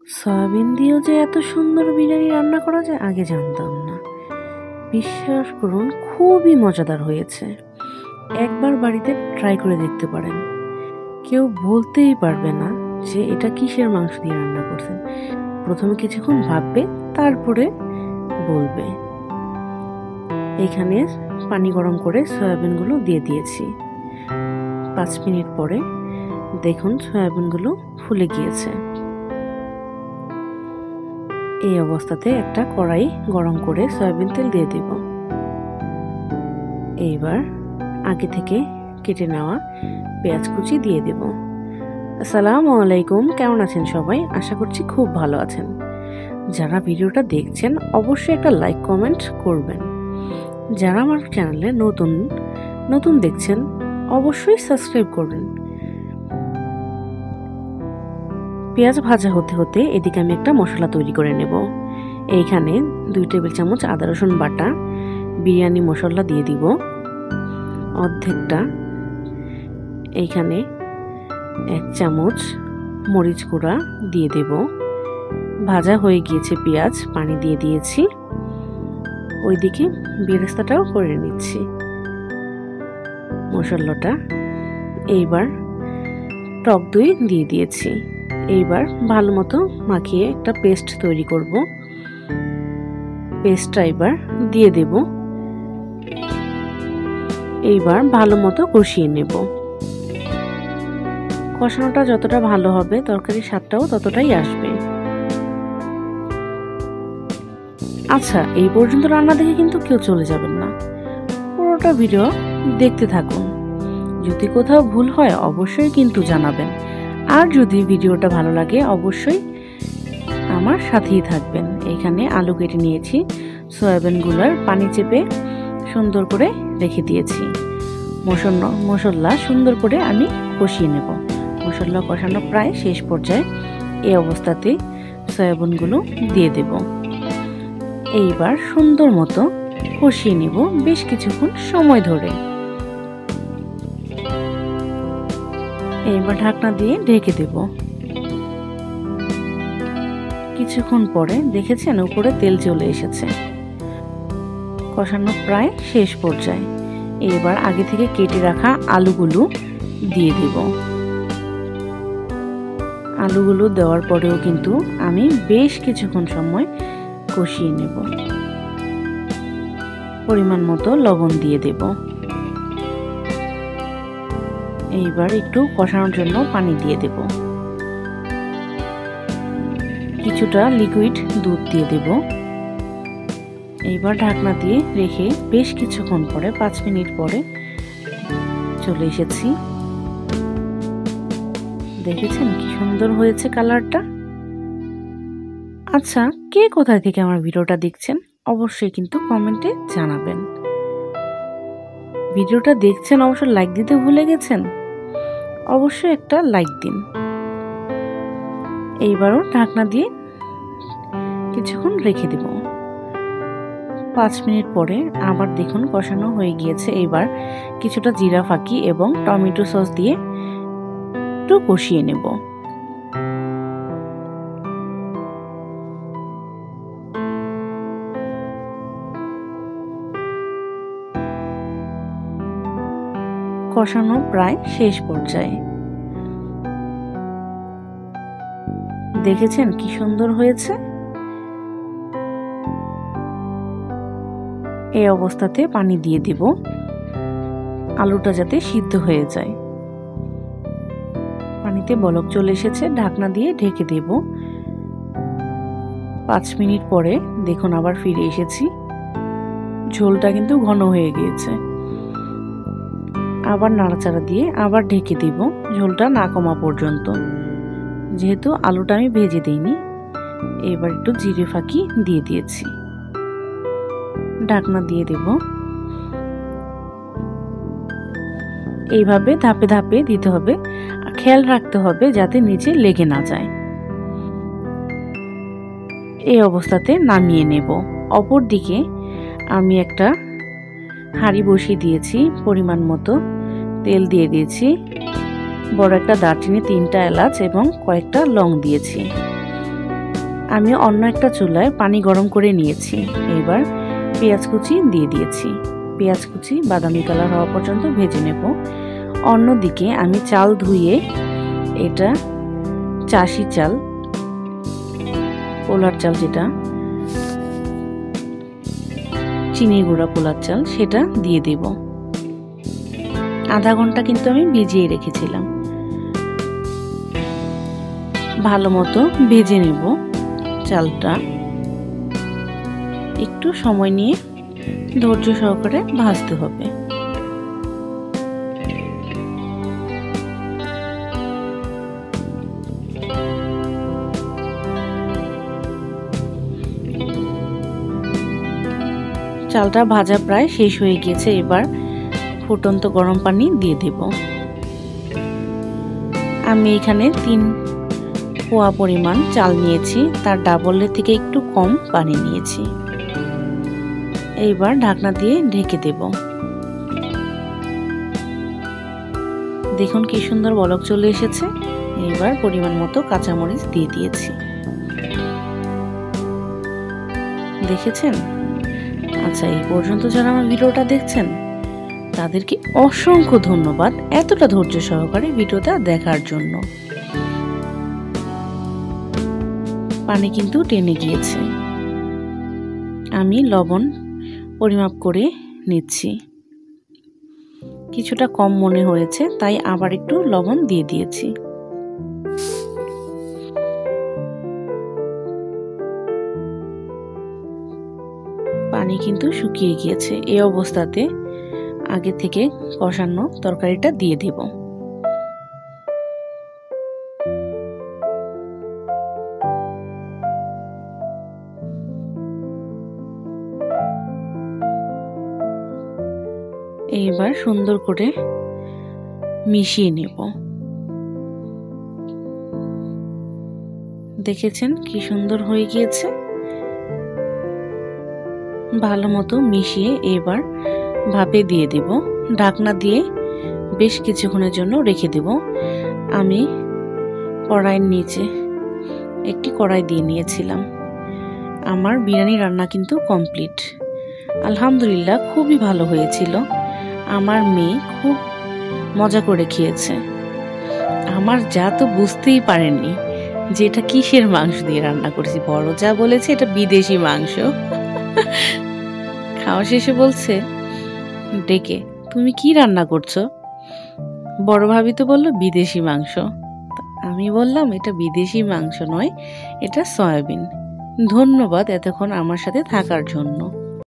Soybean দিয়েও যে এত সুন্দর বিরিয়ানি রান্না করা যায় আগে জানতাম না। বিশ্বাস করুন খুবই মজাদার হয়েছে। একবার বাড়িতে ট্রাই করে দেখতে পারেন। কেউ বলতেই পারবে না যে এটা কিসের মাংস দিয়ে রান্না করছেন। প্রথমে কিছুক্ষণ ভাববে, তারপরে বলবে। এখানে পানি গরম করে সয়াবিনগুলো দিয়ে দিয়েছি। 5 মিনিট পরে দেখুন সয়াবিনগুলো ফুলে গিয়েছে। এই অবস্থাতে একটা কড়াই গরম করে সয়াবিন তেল দিয়ে দেব। এইবার আগে থেকে কেটে নেওয়া পেঁয়াজ কুচি দিয়ে দেব। আসসালামু আলাইকুম, কেমন আছেন সবাই? আশা করছি খুব ভালো আছেন। যারা ভিডিওটা দেখছেন অবশ্যই একটা লাইক কমেন্ট করবেন। যারা আমার চ্যানেলে নতুন দেখছেন অবশ্যই সাবস্ক্রাইব করবেন। পেঁয়াজ ভাজা হতে হতে এদিকে আমি একটা মশলা তৈরি করে নেব। এইখানে 2 টেবিল চামচ আদা রসুন বাটা, বিরিয়ানি মশলা দিয়ে দিব অর্ধেকটা। এইখানে 1 চামচ মরিচ গুঁড়া দিয়ে দেব। ভাজা হয়ে গিয়েছে পেঁয়াজ, পানি দিয়ে দিয়েছি। ওইদিকে বেরেস্তাটাও করে নিচ্ছি মশলাটা। এইবার টক দই দিয়ে দিয়েছি। এইবার ভালো মতো মাখিয়ে একটা পেস্ট তৈরি করব। পেস্টটা এবার দিয়ে দেব। এইবার ভালো মতো কষিয়ে নেব। কষানোটা যতটা ভালো হবে তরকারির স্বাদটাও ততটাই আসবে। আচ্ছা, এই পর্যন্ত রান্না দেখে কিন্তু কেউ চলে যাবেন না, পুরোটা ভিডিও দেখতে থাকুন। যদি কোথাও ভুল হয় অবশ্যই কিন্তু জানাবেন। আর যদি ভিডিওটা ভালো লাগে অবশ্যই আমার সাথেই থাকবেন। এখানে আলু কেটে নিয়েছি, সয়াবিনগুলোর পানি চেপে সুন্দর করে রেখে দিয়েছি। মশলা সুন্দর করে আমি কষিয়ে নেব। মশলা কষানো প্রায় শেষ পর্যায়ে। এই অবস্থাতে সয়াবিনগুলো দিয়ে দেব। এইবার সুন্দর মতো কষিয়ে নেব বেশ কিছুক্ষণ সময় ধরে। এইবার ঢাকনা দিয়ে ঢেকে দেব। কিছুক্ষণ পরে দেখেছেন উপরে তেল চলে এসেছে। কষানো প্রায় শেষ পর্যায়ে। এবার আগে থেকে কেটে রাখা আলুগুলো দিয়ে দেব। আলুগুলো দেওয়ার পরেও কিন্তু আমি বেশ কিছুক্ষণ সময় কষিয়ে নেব। পরিমাণ মতো লবণ দিয়ে দেব। এইবার একটু কষানোর জন্য পানি দিয়ে দেব। কিছুটা লিকুইড দুধ দিয়ে দেব। এইবার ঢাকনা দিয়ে রেখে বেশ কিছুক্ষণ পরে 5 মিনিট পরে চলে এসেছি। দেখেছেন কি সুন্দর হয়েছে কালারটা। আচ্ছা, কে কোথায় থেকে আমার ভিডিওটা দেখছেন অবশ্যই কিন্তু কমেন্টে জানাবেন। ভিডিওটা দেখছেন অবশ্যই লাইক দিতে ভুলে গেছেন, অবশ্যই একটা লাইক দিন। এইবারও ঢাকনা দিয়ে কিছুক্ষণ রেখে দেব। 5 মিনিট পরে আবার দেখুন কষানো হয়ে গিয়েছে। এবার কিছুটা জিরা ফাঁকি এবং টমেটো সস দিয়ে একটু কষিয়ে নেব। কষানো প্রায় শেষ পর্যায়ে। দেখেছেন কি সুন্দর হয়েছে। এই অবস্থাতে পানি দিয়ে দেব, আলুটা যাতে সিদ্ধ হয়ে যায়। পানিতে বলক চলে এসেছে, ঢাকনা দিয়ে ঢেকে দেব। 5 মিনিট পরে দেখুন আবার ফিরে এসেছি। ঝোলটা কিন্তু ঘন হয়ে গিয়েছে। আবার নাড়াচাড়া দিয়ে আবার ঢেকে দেব ঝোলটা না কমা পর্যন্ত। যেহেতু আলুটা আমি ভেজে দিইনি, এবার একটু জিরে ফাঁকি দিয়ে দিয়েছি। ঢাকনা দিয়ে দেব। এইভাবে ধাপে ধাপে দিতে হবে, খেয়াল রাখতে হবে যাতে নিচে লেগে না যায়। এই অবস্থাতে নামিয়ে নেব। অপর দিকে আমি একটা হাঁড়ি বসিয়ে দিয়েছি, পরিমাণ মতো তেল দিয়ে দিয়েছি। বড় একটা দারচিনি, 3টা এলাচ এবং কয়েকটা লং দিয়েছি। আমি অন্য একটা চুলায় পানি গরম করে নিয়েছি। এবার পেঁয়াজ কুচি দিয়ে দিয়েছি। পেঁয়াজ কুচি বাদামি কালার হওয়া পর্যন্ত ভেজে নেব। অন্যদিকে আমি চাল ধুয়ে, এটা চাষি চাল, পোলার চাল, যেটা চিনি গুঁড়া পোলার চাল, সেটা দিয়ে দেব। আধা ঘন্টা কিন্তু আমি ভিজিয়ে রেখেছিলাম। ভালো মতো ভেজে নেব চালটা। একটু সময় নিয়ে ধৈর্য সহকারে ভাজতে হবে। চালটা ভাজা প্রায় শেষ হয়ে গিয়েছে। এবার ফুটন্ত গরম পানি দিয়ে দেব। আমি এখানে 3 পোয়া পরিমাণ চাল নিয়েছি, তার ডাবলের থেকে একটু কম পানি নিয়েছি। এইবার ঢাকনা দিয়ে ঢেকে দেব। দেখুন কি সুন্দর বলক চলে এসেছে। এইবার পরিমাণ মতো কাঁচামরিচ দিয়ে দিয়েছি। দেখেছেন? আচ্ছা, এই পর্যন্ত যারা আমার ভিডিওটা দেখছেন তাদেরকে অসংখ্য ধন্যবাদ এতটা ধৈর্য সহকারে ভিডিওটা দেখার জন্য। পানি কিন্তু টেনে গিয়েছে। আমি লবণ পরিমাপ করে নিচ্ছি। কিছুটা কম মনে হয়েছে, তাই আবার একটু লবণ দিয়ে দিয়েছি। পানি কিন্তু শুকিয়ে গিয়েছে। এই অবস্থাতে আগে থেকে কষানো তরকারিটা দিয়ে দেব। এইবার সুন্দর করে মিশিয়ে নেব। দেখেছেন কি সুন্দর হয়ে গিয়েছে। ভালো মতো মিশিয়ে এবার ভাপে দিয়ে দেব। ঢাকনা দিয়ে বেশ কিছুক্ষণের জন্য রেখে দেব। আমি কড়াইয়ের নিচে একটি কড়াই দিয়ে নিয়েছিলাম। আমার বিরিয়ানি রান্না কিন্তু কমপ্লিট। আলহামদুলিল্লাহ, খুবই ভালো হয়েছিল। আমার মেয়ে খুব মজা করে খেয়েছে। আমার যা তো বুঝতেই পারেননি যে এটা কিসের মাংস দিয়ে রান্না করেছি। বড় যা বলেছে এটা বিদেশি মাংস। খাওয়া শেষে বলছে ডেকে, তুমি কি রান্না করছো? বড় ভাবি তো বললো বিদেশি মাংস। আমি বললাম এটা বিদেশি মাংস নয়, এটা সয়াবিন। ধন্যবাদ এতক্ষণ আমার সাথে থাকার জন্য।